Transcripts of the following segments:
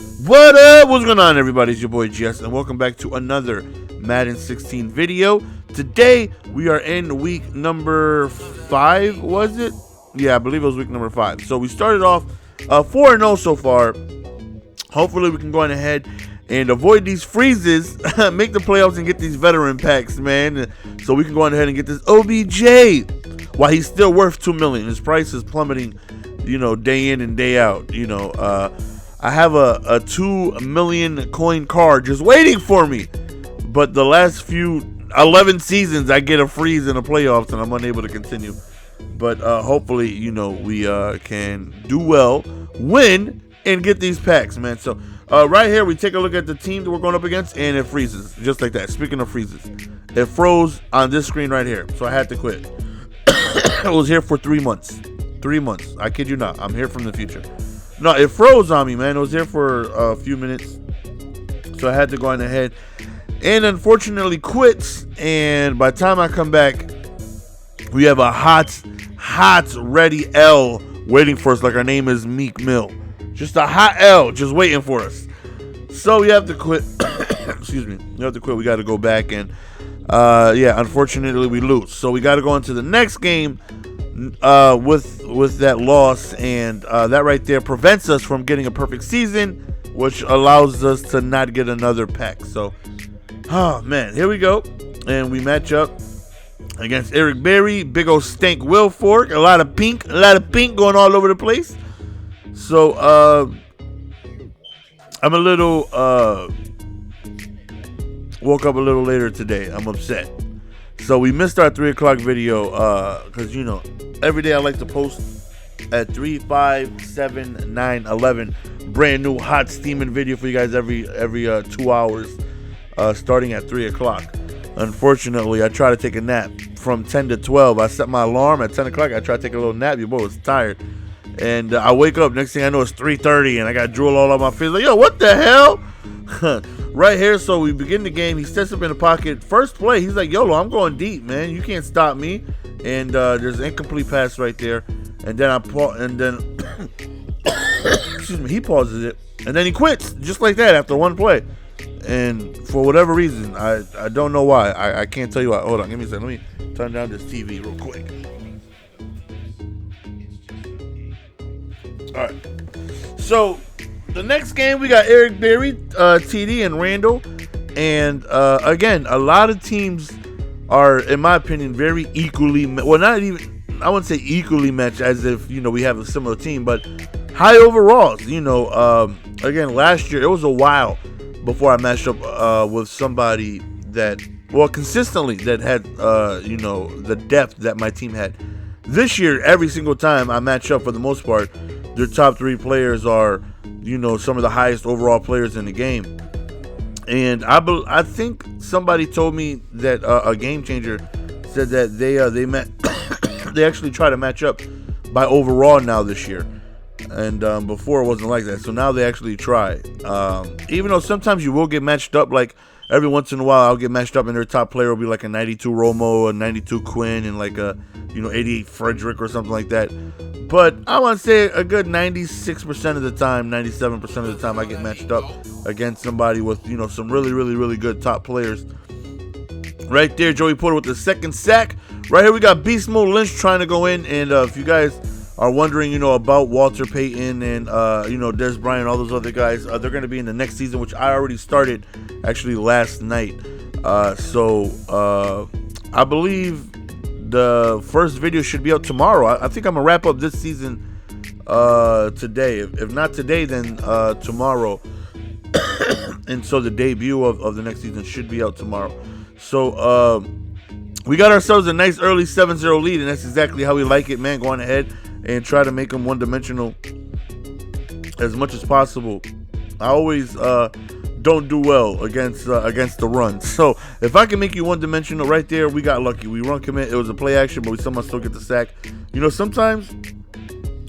What up? What's going on, everybody? It's your boy Jess, and welcome back to another Madden 16 video. Today, we are in week number 5, was it? Yeah, I believe it was week number 5. So we started off 4-0 so far. Hopefully, we can go on ahead and avoid these freezes, make the playoffs, and get these veteran packs, man. So we can go on ahead and get this OBJ. While he's still worth $2 million, his price is plummeting, day in and day out. I have a 2 million coin card just waiting for me, but the last 11 seasons I get a freeze in the playoffs and I'm unable to continue. But hopefully, we can do well, win, and get these packs, man. So right here we take a look at the team that we're going up against, and it freezes just like that. Speaking of freezes, it froze on this screen right here, so I had to quit. I was here for 3 months. 3 months. I kid you not. I'm here from the future. No, it froze on me, man. It was here for a few minutes, so I had to go on ahead and unfortunately quits. And by the time I come back, we have a hot, ready L waiting for us, like our name is Meek Mill. Just a hot L just waiting for us. So we have to quit. Excuse me. We have to quit. We got to go back, and unfortunately we lose. So we got to go into the next game with that loss, and that right there prevents us from getting a perfect season, which allows us to not get another pack. So, oh man, here we go, and we match up against Eric Berry, big old stank Will Fork, a lot of pink going all over the place. So I'm a little woke up a little later today. I'm upset. So we missed our 3 o'clock video because, every day I like to post at 3, 5, 7, 9, 11. Brand new hot steaming video for you guys every 2 hours starting at 3 o'clock. Unfortunately, I try to take a nap from 10 to 12. I set my alarm at 10 o'clock. I try to take a little nap. Your boy was tired. And I wake up. Next thing I know, it's 3:30 and I got drool all on my face. Like, yo, what the hell? Right here, so we begin the game. He steps up in the pocket. First play, he's like, YOLO, I'm going deep, man. You can't stop me. And there's an incomplete pass right there. And then excuse me, he pauses it. And then he quits, just like that, after one play. And for whatever reason, I don't know why. I can't tell you why. Hold on, give me a second. Let me turn down this TV real quick. All right. So the next game, we got Eric Berry, TD, and Randall. And again, a lot of teams are, in my opinion, very equally, well, not even, I wouldn't say equally matched as if, we have a similar team, but high overalls. Again, last year, it was a while before I matched up with somebody that, consistently that had, the depth that my team had. This year, every single time I match up, for the most part, their top 3 players are, some of the highest overall players in the game. And I think somebody told me that a game changer said that they actually try to match up by overall now this year. And before it wasn't like that. So now they actually try. Even though sometimes you will get matched up, like every once in a while I'll get matched up and their top player will be like a 92 Romo, a 92 Quinn, and like a 88 Frederick or something like that. But I want to say a good 96% of the time, 97% of the time, I get matched up against somebody with, some really, really, really good top players. Right there, Joey Porter with the second sack. Right here, we got Beast Mode Lynch trying to go in. And if you guys are wondering, about Walter Payton and, Des Bryant, all those other guys, they're going to be in the next season, which I already started actually last night. So I believe the first video should be out tomorrow. I think I'm gonna wrap up this season today. If not today, then tomorrow. And so the debut of the next season should be out tomorrow. So we got ourselves a nice early 7-0 lead, and that's exactly how we like it, man. Go on ahead and try to make them one-dimensional as much as possible. I always don't do well against the run. So if I can make you one-dimensional right there, we got lucky. We run commit. It was a play action, but we somehow still get the sack. Sometimes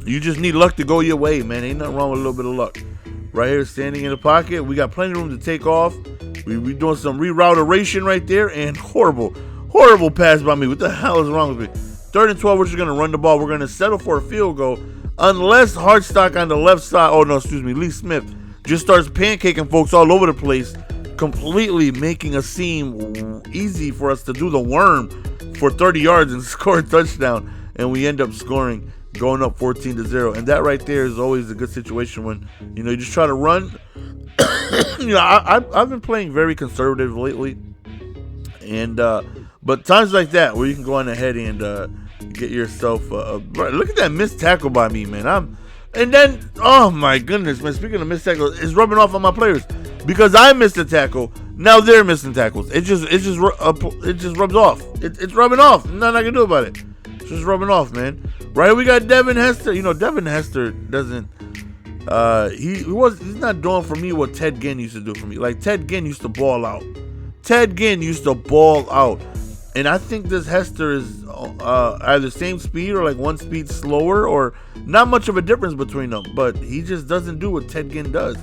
you just need luck to go your way, man. Ain't nothing wrong with a little bit of luck. Right here, standing in the pocket. We got plenty of room to take off. We doing some rerouteration right there, and horrible pass by me. What the hell is wrong with me? 3rd and 12, we're just going to run the ball. We're going to settle for a field goal unless Hartstock on the left side. Oh, no, excuse me. Lee Smith just starts pancaking folks all over the place, completely making us seem easy for us to do the worm for 30 yards and score a touchdown. And we end up scoring, going up 14-0. And that right there is always a good situation when, you know, you just try to run. You know, I've been playing very conservative lately. And, but times like that where you can go on ahead and get yourself, look at that missed tackle by me, man. And then, oh my goodness, man, speaking of missed tackles, it's rubbing off on my players. Because I missed a tackle, now they're missing tackles. It just rubs off. It's rubbing off. Nothing I can do about it. It's just rubbing off, man. Right, we got Devin Hester. You know, Devin Hester doesn't. He's not doing for me what Ted Ginn used to do for me. Like Ted Ginn used to ball out. And I think this Hester is either same speed or like one speed slower, or not much of a difference between them. But he just doesn't do what Ted Ginn does.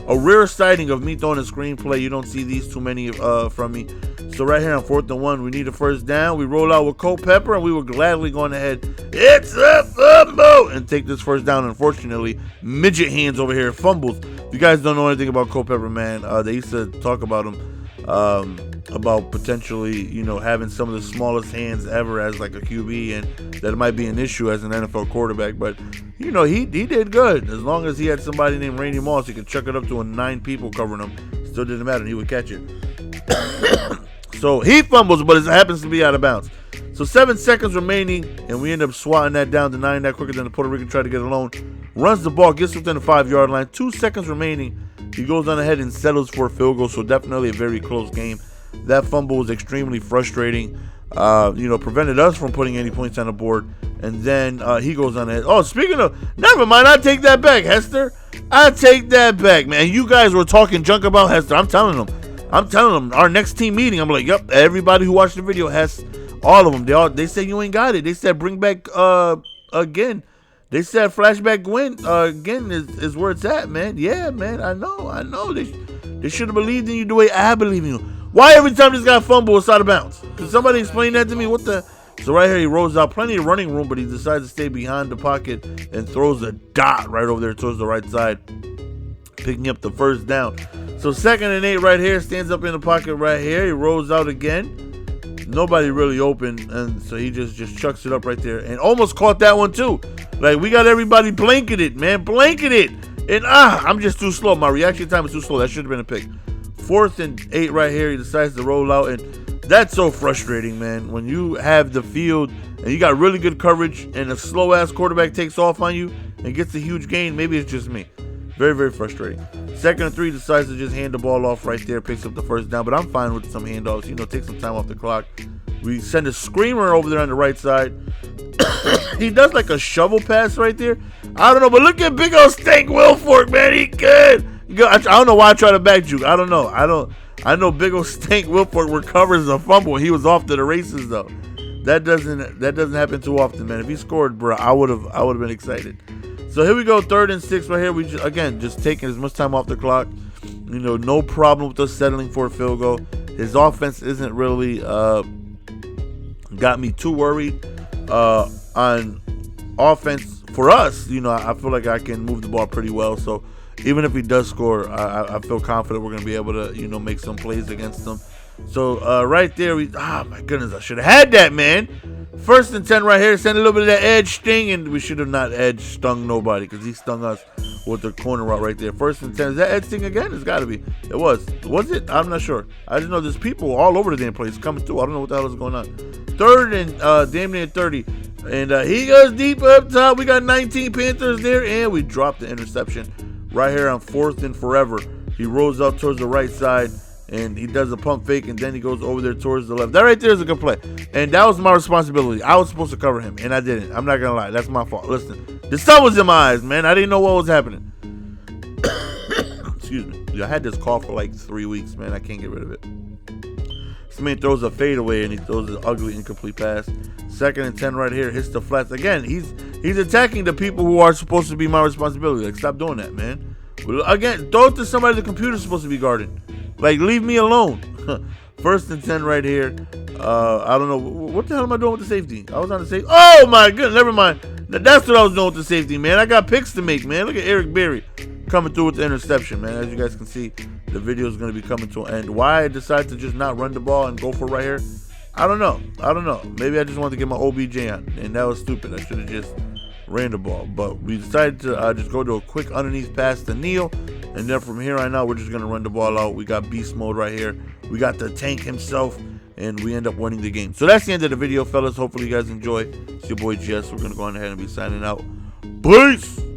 A rare sighting of me throwing a screenplay. You don't see these too many from me. So right here on 4th and 1, we need a first down. We roll out with Culpepper, and we were gladly going ahead. It's a fumble! And take this first down. Unfortunately, midget hands over here fumbles. If you guys don't know anything about Culpepper, man, they used to talk about him, about potentially, you know, having some of the smallest hands ever as like a QB, and that it might be an issue as an NFL quarterback. But, you know, he did good. As long as he had somebody named Randy Moss, he could chuck it up to 9 people covering him. Still didn't matter. He would catch it. So he fumbles, but it happens to be out of bounds. So 7 seconds remaining, and we end up swatting that down, denying that quicker than the Puerto Rican tried to get alone. Runs the ball, gets within the 5-yard line. 2 seconds remaining. He goes on ahead and settles for a field goal, so definitely a very close game. That fumble was extremely frustrating. You know, prevented us from putting any points on the board. And then he goes on ahead. Oh, speaking of, never mind, I take that back, Hester. I take that back, man. You guys were talking junk about Hester. I'm telling them, our next team meeting, I'm like, yep, everybody who watched the video has all of them. They said you ain't got it. They said bring back again. They said flashback Gwen again is where it's at, man. Yeah, man, I know. They should have believed in you the way I believe in you. Why every time this guy fumbles, it's out of bounds? Can somebody explain that to me? What the? So right here, he rolls out, plenty of running room, but he decides to stay behind the pocket and throws a dot right over there towards the right side, picking up the first down. So 2nd and 8 right here, stands up in the pocket right here. He rolls out again. Nobody really open, and so he just chucks it up right there and almost caught that one too. Like, we got everybody blanketed, man, blanketed. And I'm just too slow. My reaction time is too slow. That should have been a pick. 4th and 8 right here. He decides to roll out, and that's so frustrating, man. When you have the field and you got really good coverage and a slow-ass quarterback takes off on you and gets a huge gain, maybe it's just me. Very, very frustrating. 2nd and 3, decides to just hand the ball off right there, picks up the first down, but I'm fine with some handoffs. You know, take some time off the clock. We send a screamer over there on the right side. He does like a shovel pass right there. I don't know, but look at big old Stank Wilfork, man. He good. I don't know why I try to back juke. I don't know. I know big old Stank Wilfork recovers a fumble. He was off to the races though. That doesn't happen too often, man. If he scored, bro, I would have been excited. So here we go, 3rd and 6 right here. We just taking as much time off the clock. You know, no problem with us settling for a field goal. His offense isn't really got me too worried on offense for us. You know, I feel like I can move the ball pretty well. So even if he does score, I feel confident we're going to be able to, you know, make some plays against him. So right there, my goodness, I should have had that, man. 1st and 10 right here. Send a little bit of that edge sting, and we should have not stung nobody because he stung us with the corner route right there. 1st and 10. Is that edge sting again? It's got to be. It was. Was it? I'm not sure. I just know there's people all over the damn place coming through. I don't know what the hell is going on. 3rd and damn near 30. And he goes deep up top. We got 19 Panthers there, and we dropped the interception right here on 4th and forever. He rolls out towards the right side, and he does a pump fake, and then he goes over there towards the left. That right there is a good play, and that was my responsibility. I was supposed to cover him, and I didn't. I'm not going to lie. That's my fault. Listen, the sun was in my eyes, man. I didn't know what was happening. Excuse me. I had this cough for like 3 weeks, man. I can't get rid of it. This man throws a fadeaway, and he throws an ugly, incomplete pass. 2nd and 10 right here. Hits the flats. Again, he's attacking the people who are supposed to be my responsibility. Like, stop doing that, man. Again, throw it to somebody the computer's supposed to be guarding. Like, leave me alone. 1st and 10 right here. I don't know. What the hell am I doing with the safety? I was on the safety. Oh, my goodness. Never mind. That's what I was doing with the safety, man. I got picks to make, man. Look at Eric Berry. coming through with the interception, man. As you guys can see, the video is going to be coming to an end. Why I decided to just not run the ball and go for it right here, I don't know. Maybe I just wanted to get my OBJ on, and that was stupid. I should have just ran the ball. But we decided to just go to a quick underneath pass to Neil, and then from here on out, we're just going to run the ball out. We got beast mode right here. We got the tank himself, and we end up winning the game. So that's the end of the video, fellas. Hopefully you guys enjoy. It's your boy Jess. We're going to go on ahead and be signing out. Peace!